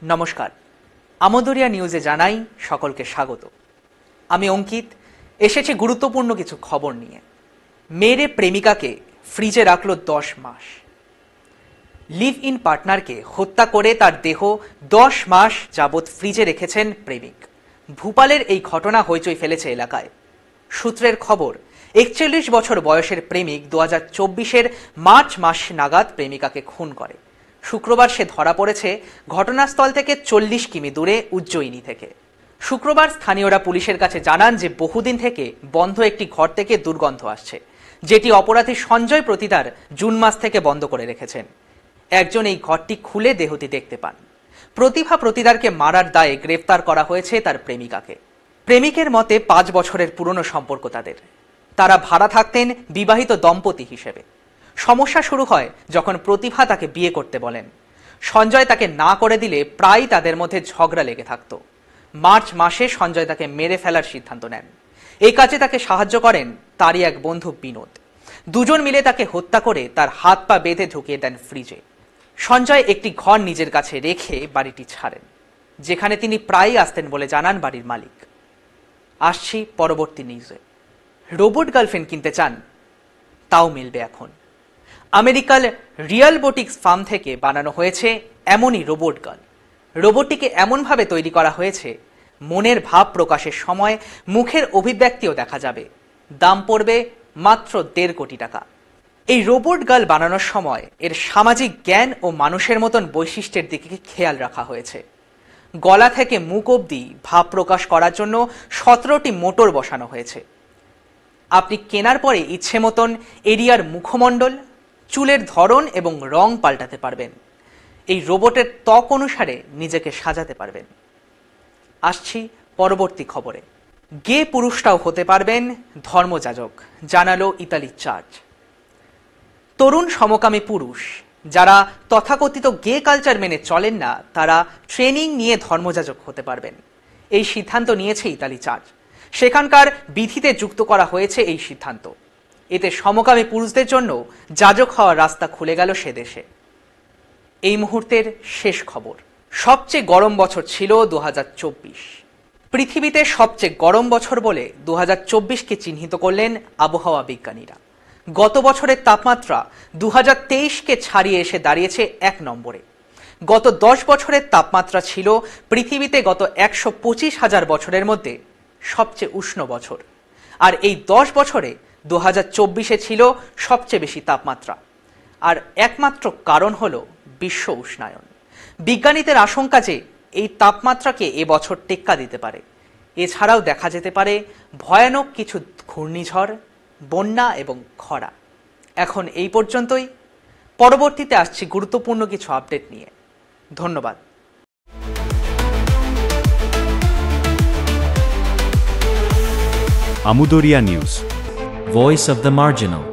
নমস্কার, আমোদরিয়া নিউজে জানাই সকলকে স্বাগত। আমি অঙ্কিত এসেছি গুরুত্বপূর্ণ কিছু খবর নিয়ে। মেরে প্রেমিকাকে ফ্রিজে রাখল 10 মাস। লিভ ইন পার্টনারকে হত্যা করে তার দেহ 10 মাস যাবৎ ফ্রিজে রেখেছেন প্রেমিক। ভূপালের এই ঘটনা হইচই ফেলেছে এলাকায়। সূত্রের খবর, 41 বছর বয়সের প্রেমিক 2024-এর মার্চ মাস নাগাদ প্রেমিকাকে খুন করে। শুক্রবার সে ধরা পড়েছে ঘটনাস্থল থেকে 40 কিমি দূরে উজ্জয়িনী থেকে। শুক্রবার স্থানীয়রা পুলিশের কাছে জানান যে বহুদিন থেকে বন্ধ একটি ঘর থেকে দুর্গন্ধ আসছে, যেটি অপরাধী সঞ্জয় প্রতিদার জুন মাস থেকে বন্ধ করে রেখেছেন। একজন এই ঘরটি খুলে দেহটি দেখতে পান। প্রতিভা প্রতিদারকে মারার দায়ে গ্রেফতার করা হয়েছে তার প্রেমিকাকে। প্রেমিকের মতে 5 বছরের পুরনো সম্পর্ক তাদের। তারা ভাড়া থাকতেন বিবাহিত দম্পতি হিসেবে। সমস্যা শুরু হয় যখন প্রতিভা তাকে বিয়ে করতে বলেন। সঞ্জয় তাকে না করে দিলে প্রায় তাদের মধ্যে ঝগড়া লেগে থাকত। মার্চ মাসে সঞ্জয় তাকে মেরে ফেলার সিদ্ধান্ত নেন। এই কাজে তাকে সাহায্য করেন তারই এক বন্ধু বিনোদ। দুজন মিলে তাকে হত্যা করে তার হাত পা বেঁধে ঢুকিয়ে দেন ফ্রিজে। সঞ্জয় একটি ঘর নিজের কাছে রেখে বাড়িটি ছাড়েন, যেখানে তিনি প্রায়ই আসতেন বলে জানান বাড়ির মালিক। আসছি পরবর্তী নিউজে। রোবট গার্লফ্রেন্ড কিনতে চান? তাও মিলবে এখন। আমেরিকার রিয়ালবোটিক্স ফার্ম থেকে বানানো হয়েছে এমনই রোবট গার্ল। রোবটটিকে এমনভাবে তৈরি করা হয়েছে, মনের ভাব প্রকাশের সময় মুখের অভিব্যক্তিও দেখা যাবে। দাম পড়বে মাত্র 1.5 কোটি টাকা। এই রোবট গার্ল বানানোর সময় এর সামাজিক জ্ঞান ও মানুষের মতন বৈশিষ্ট্যের দিকে খেয়াল রাখা হয়েছে। গলা থেকে মুখ অবধি ভাব প্রকাশ করার জন্য 17টি মোটর বসানো হয়েছে। আপনি কেনার পরে ইচ্ছে মতন এরিয়ার মুখমণ্ডল, চুলের ধরন এবং রং পাল্টাতে পারবেন। এই রোবটের ত্বক অনুসারে নিজেকে সাজাতে পারবেন। আসছি পরবর্তী খবরে। গে পুরুষটাও হতে পারবেন ধর্মযাজক, জানালো ইতালির চার্চ। তরুণ সমকামী পুরুষ যারা তথাকথিত গে কালচার মেনে চলেন না, তারা ট্রেনিং নিয়ে ধর্মযাজক হতে পারবেন। এই সিদ্ধান্ত নিয়েছে ইতালি চার্চ। সেখানকার বিধিতে যুক্ত করা হয়েছে এই সিদ্ধান্ত। এতে সমকামী পুরুষদের জন্য যাজক হওয়ার রাস্তা খুলে গেল সে দেশে। এই মুহূর্তের শেষ খবর। সবচেয়ে গরম বছর ছিল 2024। পৃথিবীতে সবচেয়ে গরম বছর বলে 2024কে চিহ্নিত করলেন আবহাওয়া বিজ্ঞানীরা। গত বছরের তাপমাত্রা 2023কে ছাড়িয়ে এসে দাঁড়িয়েছে 1 নম্বরে। গত 10 বছরের তাপমাত্রা ছিল পৃথিবীতে গত 125,000 বছরের মধ্যে সবচেয়ে উষ্ণ বছর। আর এই 10 বছরে 2024-এ ছিল সবচেয়ে বেশি তাপমাত্রা। আর একমাত্র কারণ হলো বিশ্ব উষ্ণায়ন। বিজ্ঞানীদের আশঙ্কা যে এই তাপমাত্রাকে এবছর টেক্কা দিতে পারে। এছাড়াও দেখা যেতে পারে ভয়ানক কিছু ঘূর্ণিঝড়, বন্যা এবং খরা। এখন এই পর্যন্তই। পরবর্তীতে আসছি গুরুত্বপূর্ণ কিছু আপডেট নিয়ে। ধন্যবাদ। Amudoria News, Voice of the Marginal.